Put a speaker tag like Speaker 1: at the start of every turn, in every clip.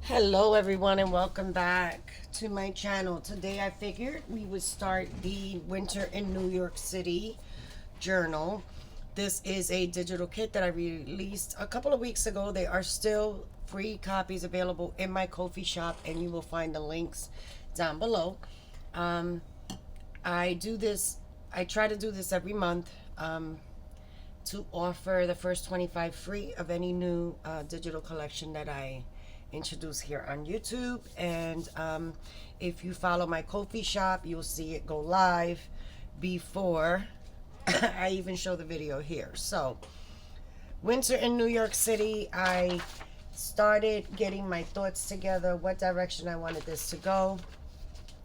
Speaker 1: Hello everyone and welcome back to my channel. Today I figured we would start the Winter in New York City journal. This is a digital kit that I released a couple of weeks ago. There are still free copies available in my Ko-fi shop and you will find the links down below. Um, I try to do this every month to offer the first 25 free of any new digital collection that I introduce here on YouTube. And if you follow my Ko-fi shop, you'll see it go live before I even show the video here. So Winter in New York City, I started getting my thoughts together, what direction I wanted this to go.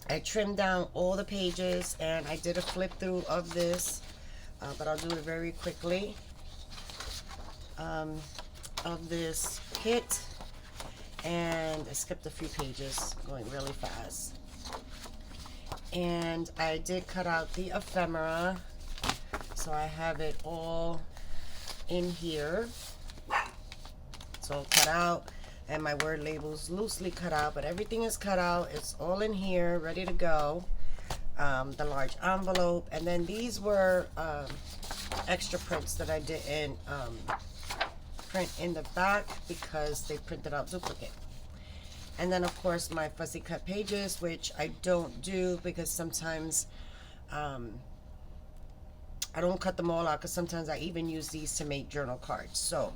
Speaker 1: I trimmed down all the pages and I did a flip through of this, but I'll do it very quickly, of this kit. And I skipped a few pages, going really fast. And I did cut out the ephemera, so I have it all in here. It's all cut out, and my word labels loosely cut out, but everything is cut out. It's all in here, ready to go. The large envelope, and then these were extra prints that I didn't print in the back because they printed out duplicate. And then of course my fussy cut pages, which I don't do because sometimes I don't cut them all out, because sometimes I even use these to make journal cards. So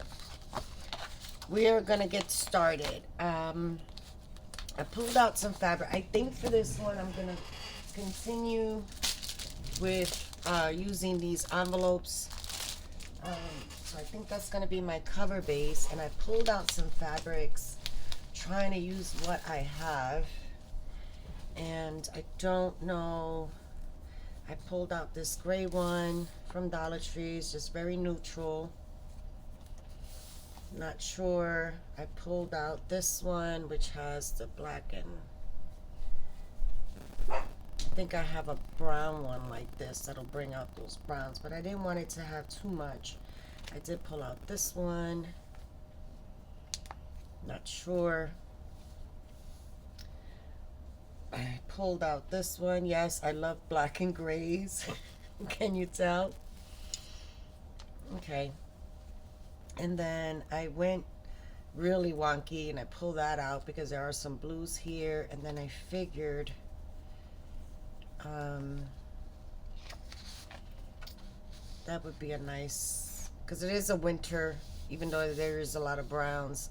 Speaker 1: we're gonna get started. I pulled out some fabric. I think for this one I'm gonna continue with using these envelopes. So I think that's going to be my cover base, and I pulled out some fabrics trying to use what I have, and I don't know. I pulled out this gray one from Dollar Tree. It's just very neutral. Not sure. I pulled out this one which has the black, and I think I have a brown one like this that'll bring out those browns, but I didn't want it to have too much. I did pull out this one. Not sure. I pulled out this one. Yes, I love black and grays. Can you tell? Okay. And then I went really wonky and I pulled that out because there are some blues here, and then I figured that would be a nice, because it is a winter, even though there is a lot of browns,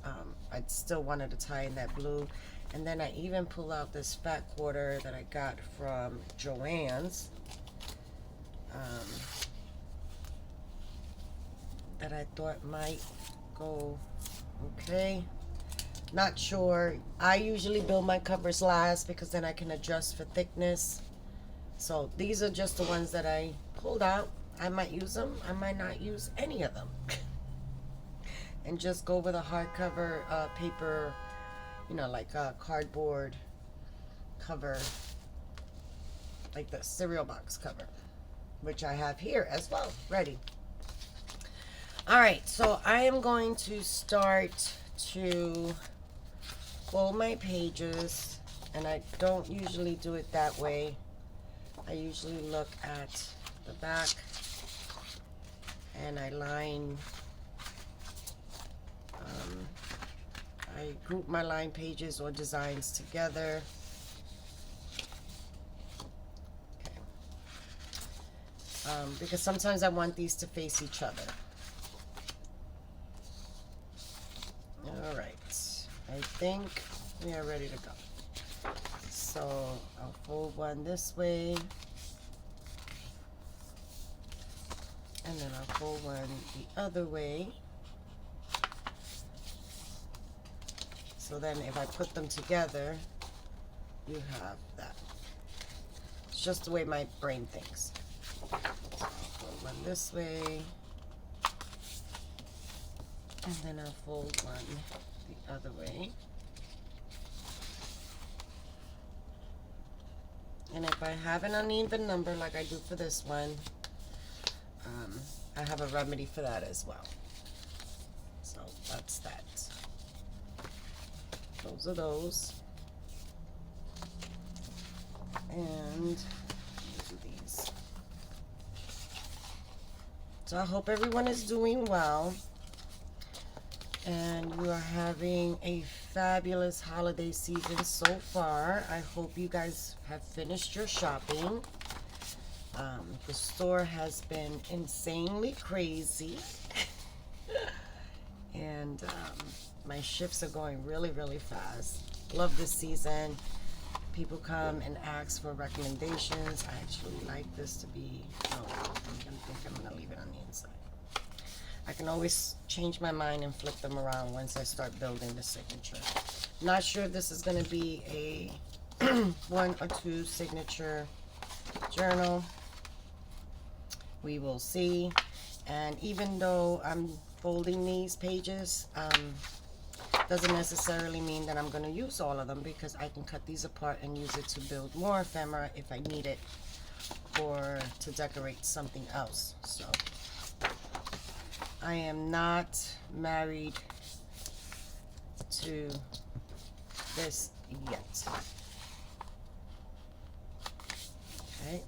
Speaker 1: I still wanted to tie in that blue. And then I even pull out this fat quarter that I got from Joann's, that I thought might go okay. Not sure. I usually build my covers last because then I can adjust for thickness. So these are just the ones that I pulled out. I might use them. I might not use any of them. And just go with a hardcover paper, you know, like a cardboard cover, like the cereal box cover, which I have here as well, ready. All right, so I am going to start to fold my pages, and I don't usually do it that way. I usually look at the back and I line, I group my line pages or designs together. Okay. Because sometimes I want these to face each other. All right, I think we are ready to go. So I'll fold one this way, and then I'll fold one the other way. So then if I put them together, you have that. It's just the way my brain thinks. So I'll fold one this way, and then I'll fold one the other way. And if I have an uneven number like I do for this one, I have a remedy for that as well. So that's that. Those are those. And do these. So I hope everyone is doing well. And you are having a fabulous holiday season so far. I hope you guys have finished your shopping. The store has been insanely crazy. And my shifts are going really, really fast. Love this season. People come and ask for recommendations. I actually like this to be, no, I think I'm going to leave it on the inside. I can always change my mind and flip them around once I start building the signature. Not sure if this is going to be a 1 or 2 signature journal. We will see. And even though I'm folding these pages, doesn't necessarily mean that I'm going to use all of them, because I can cut these apart and use it to build more ephemera if I need it, or to decorate something else. So I am not married to this yet. Okay.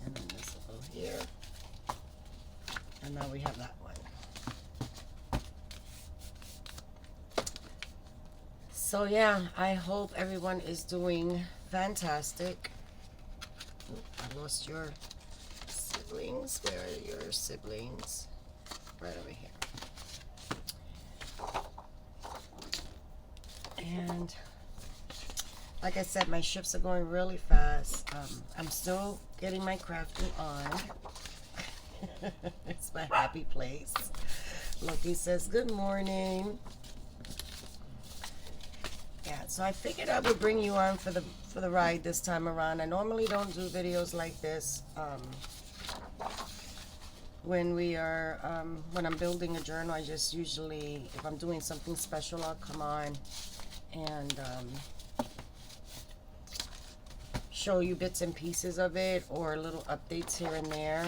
Speaker 1: And then this will go here. And now we have that one. So yeah, I hope everyone is doing fantastic. Oop, I lost your siblings. Where are your siblings? Right over here. And like I said, my shifts are going really fast. I'm still getting my crafting on. It's my happy place. Loki says good morning. Yeah, so I figured I would bring you on for the ride this time around. I normally don't do videos like this. When I'm building a journal, I just usually, if I'm doing something special, I'll come on and show you bits and pieces of it, or little updates here and there.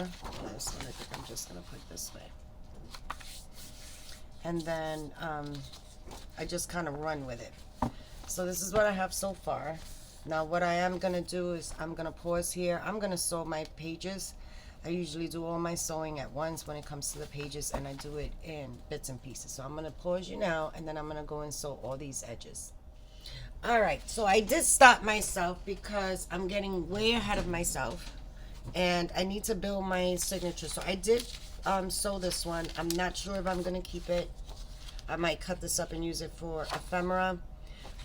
Speaker 1: This one, I think I'm just gonna put this way, and then I just kind of run with it. So this is what I have so far. Now what I am gonna do is I'm gonna pause here. I'm gonna sew my pages. I usually do all my sewing at once when it comes to the pages, and I do it in bits and pieces. So I'm going to pause you now, and then I'm going to go and sew all these edges. Alright, so I did stop myself because I'm getting way ahead of myself, and I need to build my signature. So I did sew this one. I'm not sure if I'm going to keep it. I might cut this up and use it for ephemera,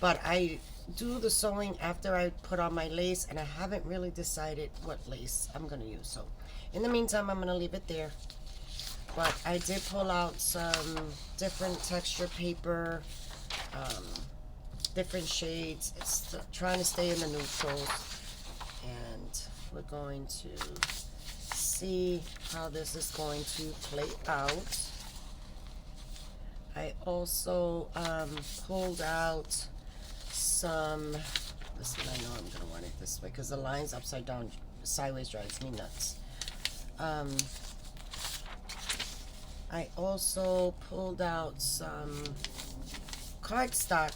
Speaker 1: but I do the sewing after I put on my lace, and I haven't really decided what lace I'm going to use. So in the meantime, I'm going to leave it there. But I did pull out some different texture paper, different shades. It's trying to stay in the neutrals. And we're going to see how this is going to play out. I also pulled out some, listen, I know I'm going to want it this way because the lines upside down, sideways drives me nuts. I also pulled out some cardstock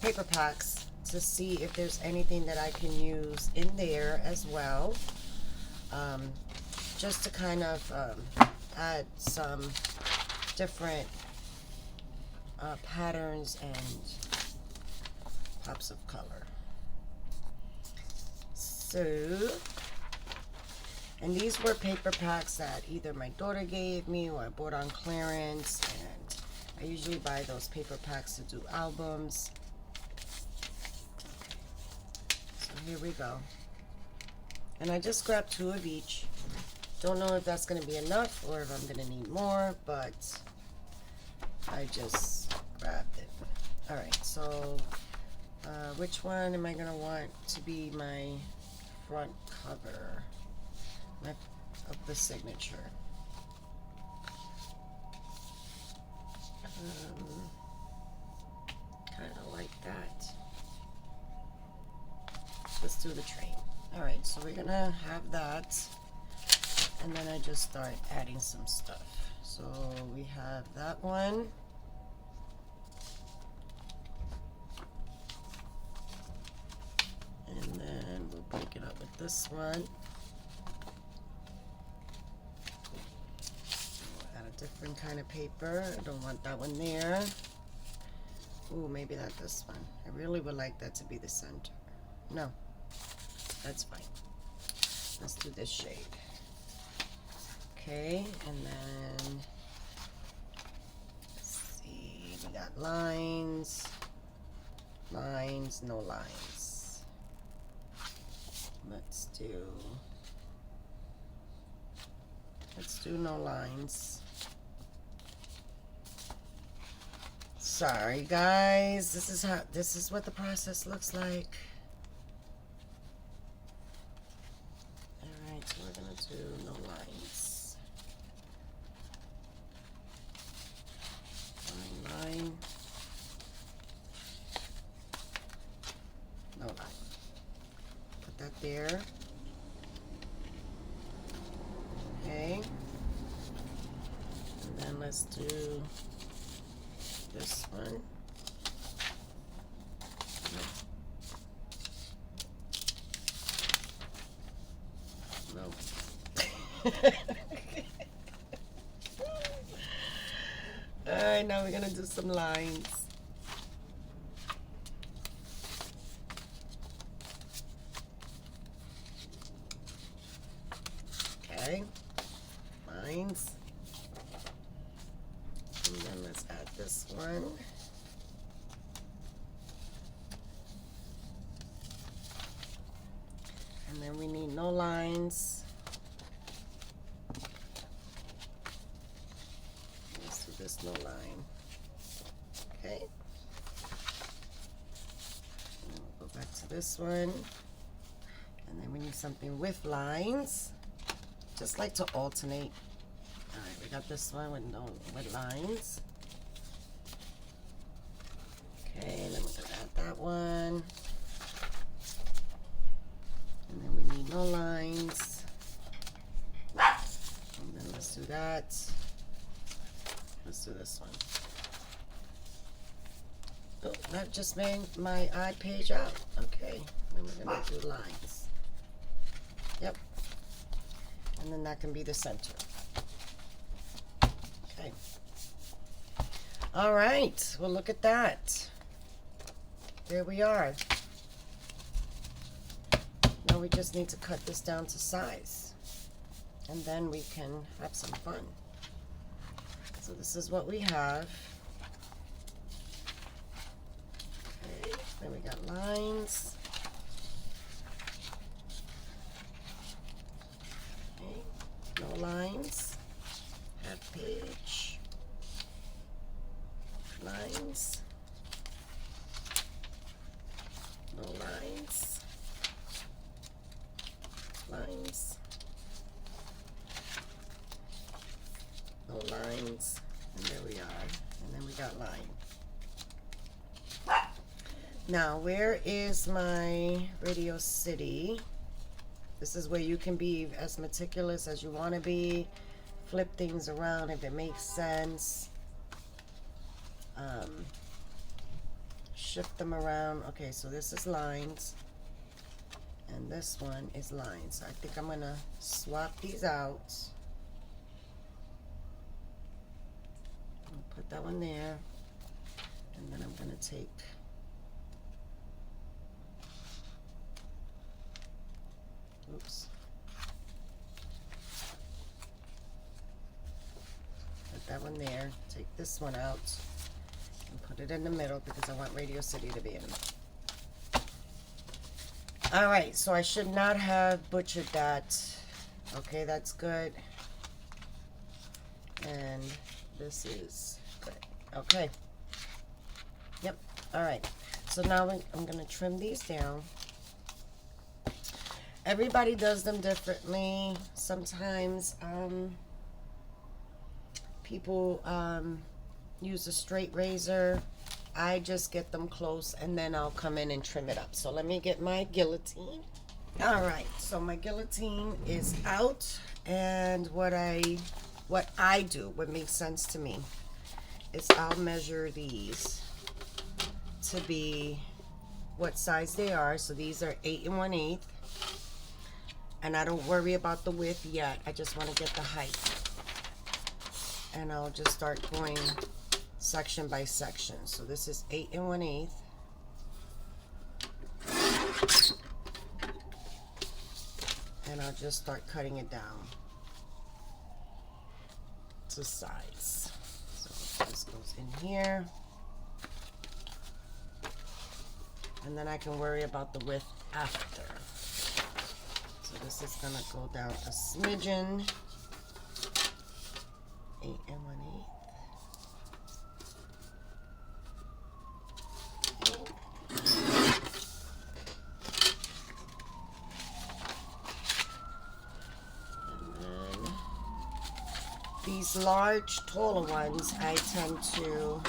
Speaker 1: paper packs to see if there's anything that I can use in there as well, just to kind of add some different patterns and pops of color. So, and these were paper packs that either my daughter gave me or I bought on clearance, and I usually buy those paper packs to do albums. So here we go. And I just grabbed 2 of each. Don't know if that's going to be enough or if I'm going to need more, but I just grabbed it. Alright, so which one am I going to want to be my front cover of the signature? Kind of like that. Let's do the train. Alright, so we're gonna have that, and then I just start adding some stuff. So we have that one. this one. Add a different kind of paper. I don't want that one there. Ooh, maybe not this one. I really would like that to be the center. No, that's fine. Let's do this shade. Okay, and then let's see, we got lines, lines, no lines. Let's do no lines. Sorry guys, this is what the process looks like. Alright, so we're gonna do no lines. Line. No line. Put that there. Okay. And then let's do this one. No. Alright, now we're gonna do some lines. Okay, lines. And then let's add this one. And then we need no lines. Let's do this no line. Okay. And we'll go back to this one. And then we need something with lines. Just like to alternate. Alright, we got this one with lines. Okay, and then we're gonna add that one. And then we need no lines. And then let's do that. Let's do this one. Oh, that just made my odd page out. Okay, then we're gonna do lines. Yep. And then that can be the center. Okay. All right, well look at that. There we are. Now we just need to cut this down to size. And then we can have some fun. So this is what we have. Okay, then we got lines. Okay, no lines. Half page. Lines. No lines. Lines. No lines. And there we are. And then we got line. Now, where is my Radio City? This is where you can be as meticulous as you want to be. Flip things around if it makes sense. Shift them around. Okay, so this is lines. And this one is lines. I think I'm going to swap these out. I'll put that one there. And then I'm going to take oops. Put that one there. Take this one out and put it in the middle because I want Radio City to be in the middle. Alright, so I should not have butchered that. Okay, that's good. And this is good. Okay. Yep. Alright. So now I'm going to trim these down. Everybody does them differently. Sometimes people use a straight razor. I just get them close and then I'll come in and trim it up. So let me get my guillotine. All right, so my guillotine is out, and what I do, what makes sense to me, is I'll measure these to be what size they are. So these are 8 1/8. And I don't worry about the width yet. I just want to get the height. And I'll just start going section by section. So this is 8 1/8. And I'll just start cutting it down to size. So this goes in here. And then I can worry about the width after. So this is gonna go down a smidgen. 8 1/8. These large, taller ones, I tend to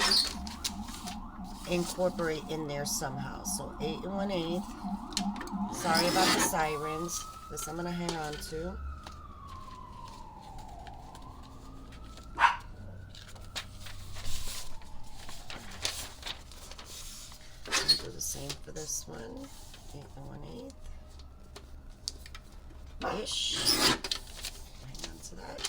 Speaker 1: incorporate in there somehow. So 8 1/8. Sorry about the sirens. This I'm gonna hang on to. I'll do the same for this one. 8 1/8. Ish. Hang on to that.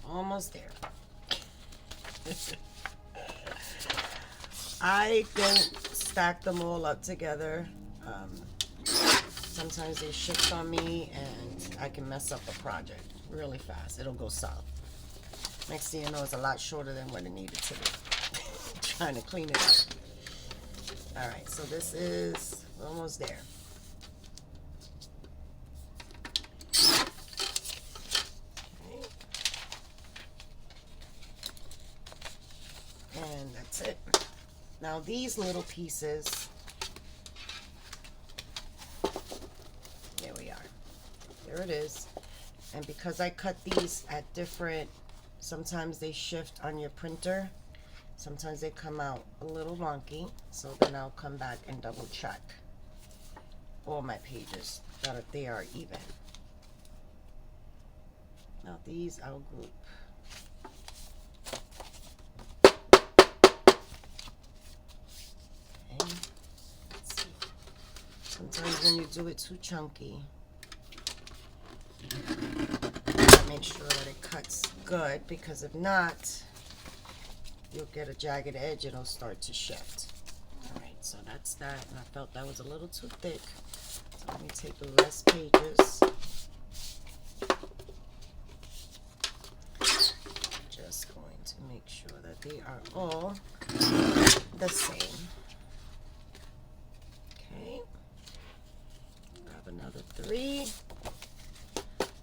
Speaker 1: Almost there. I don't stack them all up together. Sometimes they shift on me and I can mess up a project really fast. It'll go south. Next thing you know, it's a lot shorter than what it needed to be. Trying to clean it up. Alright, so this is almost there. And that's it. Now these little pieces, there we are. There it is. And because I cut these at different, sometimes they shift on your printer. Sometimes they come out a little wonky. So then I'll come back and double check all my pages that they are even. Now these I'll group. Sometimes when you do it too chunky, make sure that it cuts good, because if not, you'll get a jagged edge. It'll start to shift. Alright, so that's that. And I felt that was a little too thick. So let me take the less pages. Just going to make sure that they are all the same. Another 3.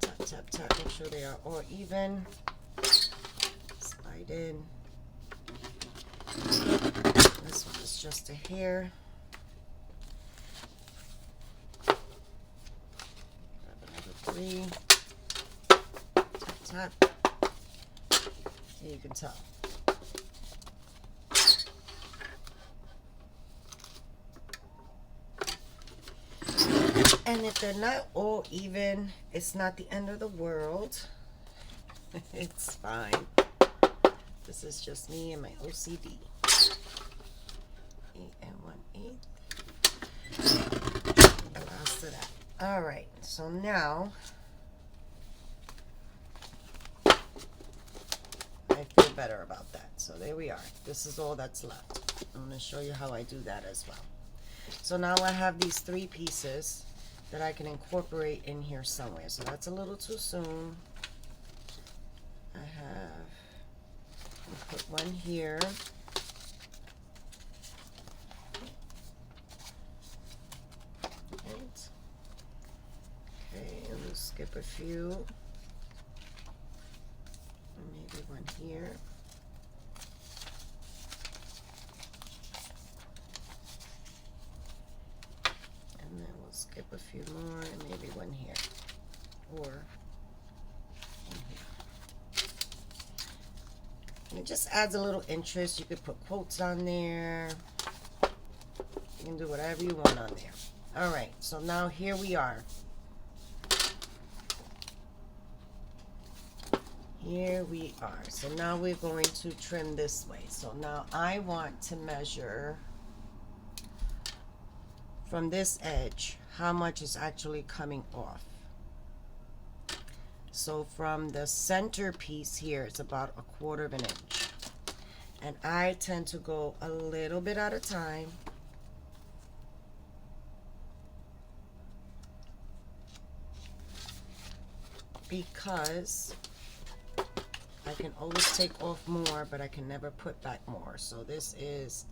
Speaker 1: Tap, tap, tap. Make sure they are all even. Slide in. This one is just a hair. Grab another 3. Tap, tap. So you can tell. And if they're not all even, it's not the end of the world. It's fine. This is just me and my OCD. 8 1/8. The last of that. Alright, so now I feel better about that. So there we are. This is all that's left. I'm going to show you how I do that as well. So now I have these 3 pieces that I can incorporate in here somewhere. So that's a little too soon. I have, I'll put one here. Right. Okay, and we'll skip a few. Maybe one here. And then we'll skip a few more and maybe one here. Or one here. And it just adds a little interest. You could put quotes on there. You can do whatever you want on there. All right, so now here we are. Here we are. So now we're going to trim this way. So now I want to measure from this edge how much is actually coming off. So from the center piece here, it's about 1/4 of an inch. And I tend to go a little bit at a time. Because I can always take off more, but I can never put back more. So this is,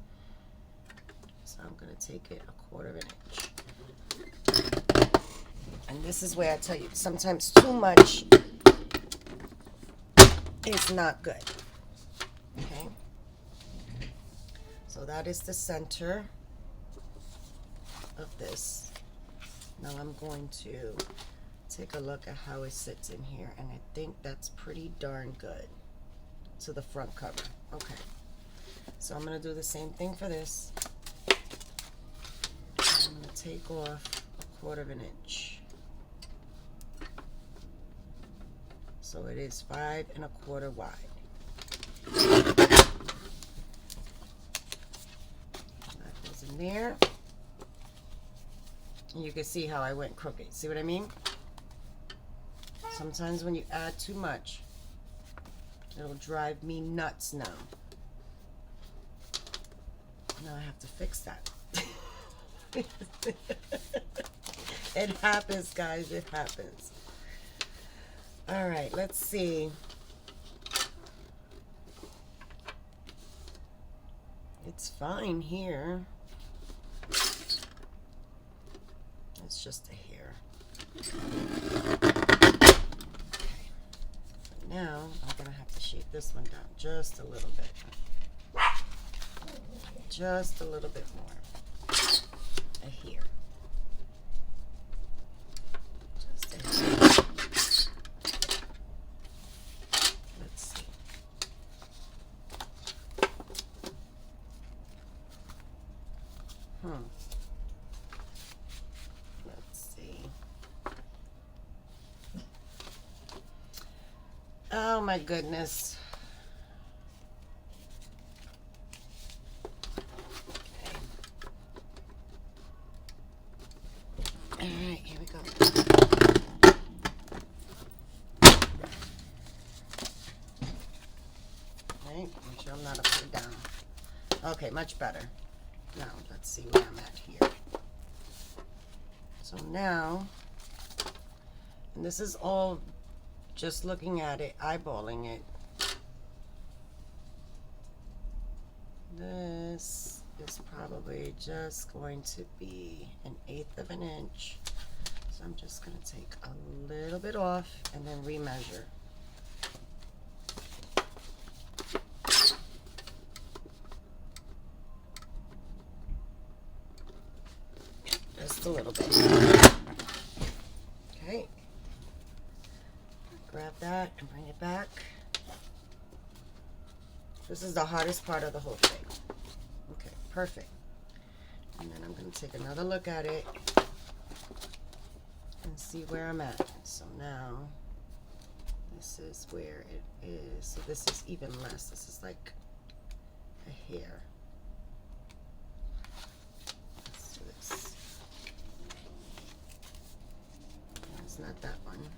Speaker 1: so I'm going to take it 1/4 of an inch. And this is where I tell you, sometimes too much is not good. Okay. So that is the center of this. Now I'm going to take a look at how it sits in here, and I think that's pretty darn good to the front cover. Okay. So I'm going to do the same thing for this. I'm going to take off 1/4 of an inch. So it is 5 1/4 wide. That goes in there. And you can see how I went crooked. See what I mean? Sometimes when you add too much, it'll drive me nuts now. Now I have to fix that. It happens, guys. It happens. All right, let's see. It's fine here. It's just a hair. Okay. Now I'm gonna have to shape this one down just a little bit. Just a little bit more. A hair. Just a hair. Let's see. Let's see. Oh my goodness. Okay. All right, here we go. Okay, make sure I'm not upside down. Okay, much better. Now, let's see where I'm at here. So now, and this is all just looking at it, eyeballing it. This is probably just going to be 1/8 of an inch. So I'm just going to take a little bit off and then remeasure. Just a little bit. Okay. Grab that and bring it back. This is the hardest part of the whole thing. Okay, perfect. And then I'm going to take another look at it and see where I'm at. So now, this is where it is. So this is even less. This is like a hair. Let's do this. It's not that one.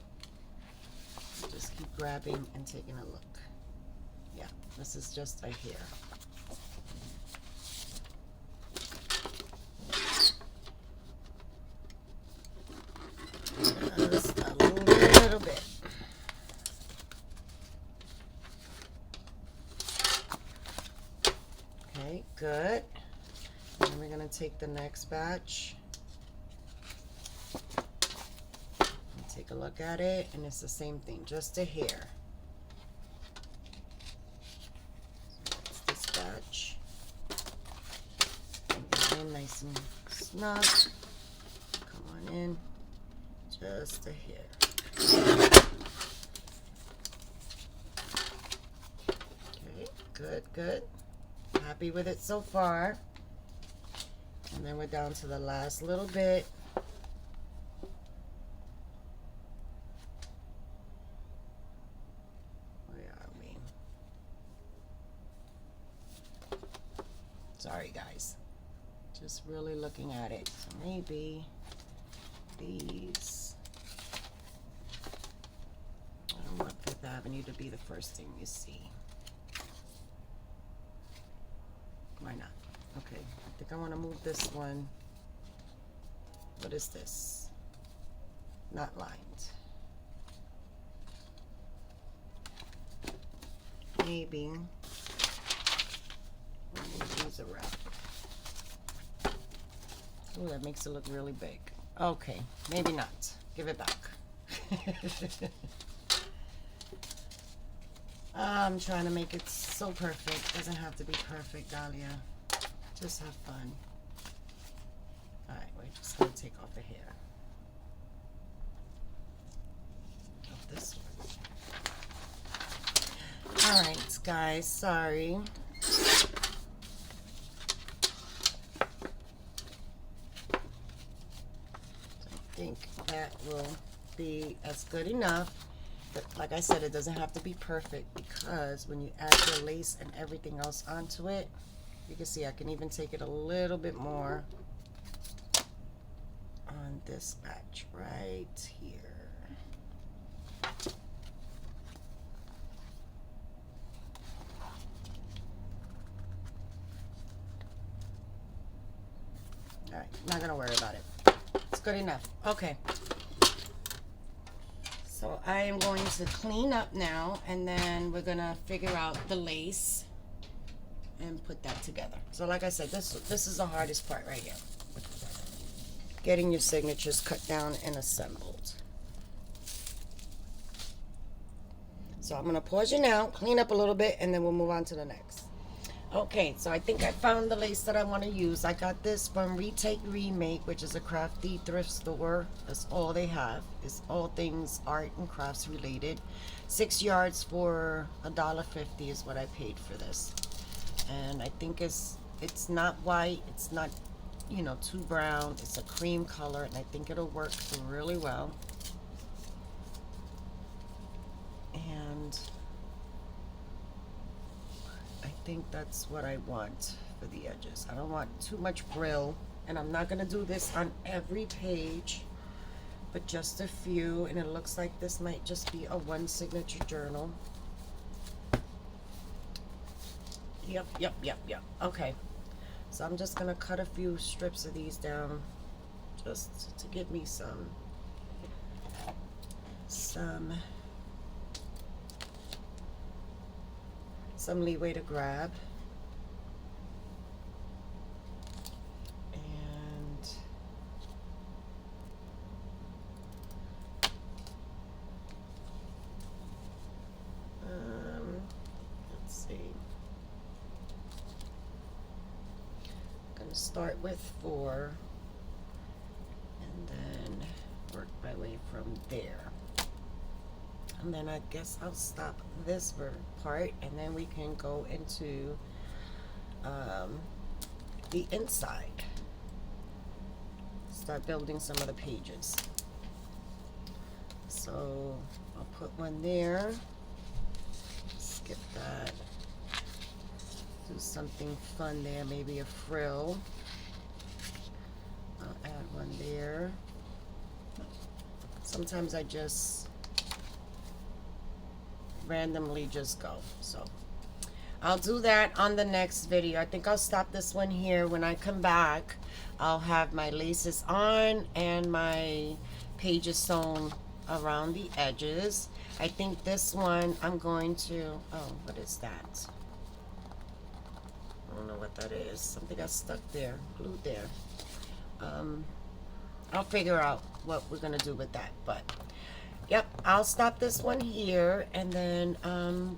Speaker 1: Just keep grabbing and taking a look. Yeah, this is just a hair. Just a little bit. Okay, good. And we're going to take the next batch. Take a look at it, and it's the same thing, just a hair. So that's this batch. Get in nice and snug. Come on in, just a hair. Okay, good, good. Happy with it so far. And then we're down to the last little bit. Sorry guys, just really looking at it. So maybe these, I don't want Fifth Avenue to be the first thing you see. Why not? Okay, I think I want to move this one. What is this? Not lined. Maybe move these around. Oh, that makes it look really big. Okay, maybe not. Give it back. I'm trying to make it so perfect. Doesn't have to be perfect, Dahlia. Just have fun. Alright, we're just going to take off the hair of this one. Alright, guys, sorry. I think that will be as good enough. But like I said, it doesn't have to be perfect, because when you add your lace and everything else onto it, you can see I can even take it a little bit more on this patch right here. All right, not gonna worry about it. It's good enough. Okay. So I am going to clean up now, and then we're gonna figure out the lace and put that together. So like I said, this is the hardest part right here. Getting your signatures cut down and assembled. So I'm gonna pause you now, clean up a little bit, and then we'll move on to the next. Okay, so I think I found the lace that I want to use. I got this from Retake Remake, which is a crafty thrift store. That's all they have. It's all things art and crafts related. 6 yards for $1.50 is what I paid for this. And I think it's not white, it's not, you know, too brown. It's a cream color, and I think it'll work really well. And I think that's what I want for the edges. I don't want too much frill, and I'm not gonna do this on every page, but just a few. And it looks like this might just be a one signature journal. Yep. Okay, so I'm just gonna cut a few strips of these down just to give me some leeway to grab. And let's see. I'm gonna start with 4 and then work my way from there. And then I guess I'll stop this part, and then we can go into the inside. Start building some of the pages. So I'll put one there. Skip that. Do something fun there, maybe a frill. I'll add one there. Sometimes I just randomly just go. So I'll do that on the next video. I think I'll stop this one here. When I come back, I'll have my laces on and my pages sewn around the edges. I think this one I'm going to, oh, what is that? I don't know what that is. Something got stuck there, glued there. I'll figure out what we're gonna do with that, but yep, I'll stop this one here, and then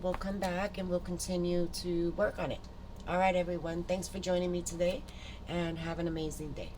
Speaker 1: we'll come back and we'll continue to work on it. All right, everyone, thanks for joining me today, and have an amazing day.